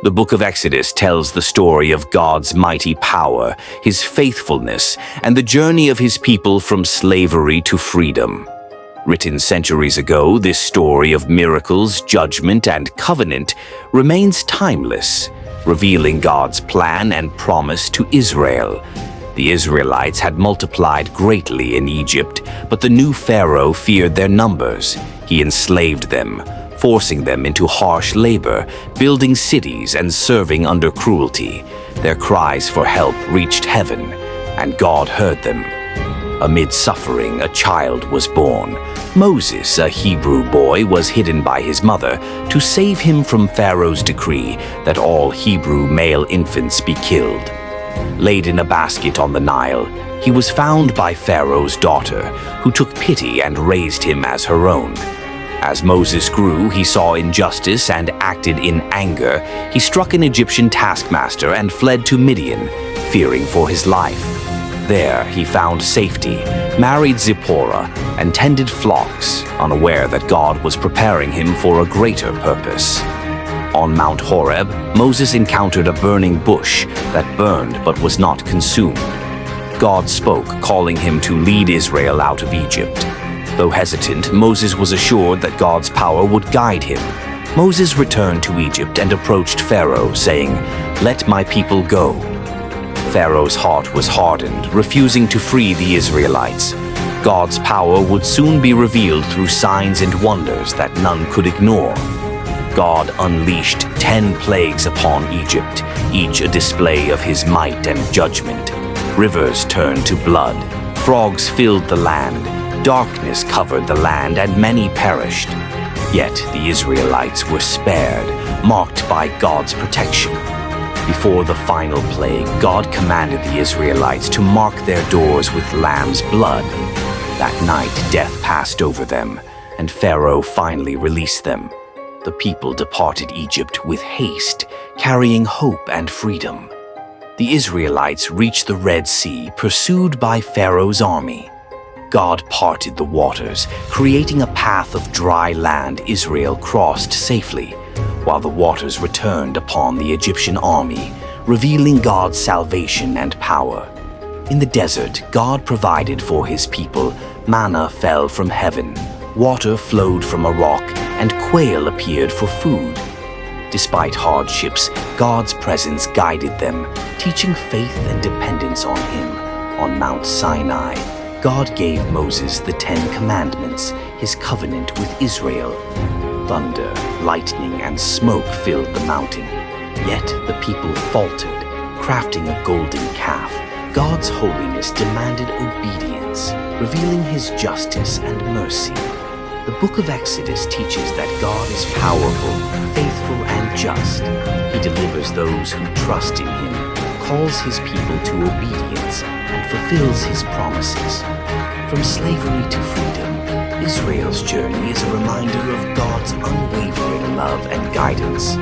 The book of Exodus tells the story of God's mighty power, his faithfulness, and the journey of his people from slavery to freedom. Written centuries ago, this story of miracles, judgment, and covenant remains timeless, revealing God's plan and promise to Israel. The Israelites had multiplied greatly in Egypt, but the new Pharaoh feared their numbers. He enslaved them, forcing them into harsh labor, building cities and serving under cruelty. Their cries for help reached heaven, and God heard them. Amid suffering, a child was born. Moses, a Hebrew boy, was hidden by his mother to save him from Pharaoh's decree that all Hebrew male infants be killed. Laid in a basket on the Nile, he was found by Pharaoh's daughter, who took pity and raised him as her own. As Moses grew, he saw injustice and acted in anger. He struck an Egyptian taskmaster and fled to Midian, fearing for his life. There he found safety, married Zipporah, and tended flocks, unaware that God was preparing him for a greater purpose. On Mount Horeb, Moses encountered a burning bush that burned but was not consumed. God spoke, calling him to lead Israel out of Egypt. Though hesitant, Moses was assured that God's power would guide him. Moses returned to Egypt and approached Pharaoh, saying, "Let my people go." Pharaoh's heart was hardened, refusing to free the Israelites. God's power would soon be revealed through signs and wonders that none could ignore. God unleashed 10 plagues upon Egypt, each a display of his might and judgment. Rivers turned to blood, frogs filled the land, darkness covered the land, and many perished. Yet the Israelites were spared, marked by God's protection. Before the final plague, God commanded the Israelites to mark their doors with lamb's blood. That night, death passed over them, and Pharaoh finally released them. The people departed Egypt with haste, carrying hope and freedom. The Israelites reached the Red Sea, pursued by Pharaoh's army. God parted the waters, creating a path of dry land Israel crossed safely, while the waters returned upon the Egyptian army, revealing God's salvation and power. In the desert, God provided for his people. Manna fell from heaven, water flowed from a rock, and quail appeared for food. Despite hardships, God's presence guided them, teaching faith and dependence on him. On Mount Sinai, God gave Moses the 10 Commandments, his covenant with Israel. Thunder, lightning, and smoke filled the mountain. Yet the people faltered, crafting a golden calf. God's holiness demanded obedience, revealing his justice and mercy. The book of Exodus teaches that God is powerful, faithful, and just. He delivers those who trust in him, calls his people to obedience, and fulfills his promises. From slavery to freedom, Israel's journey is a reminder of God's unwavering love and guidance.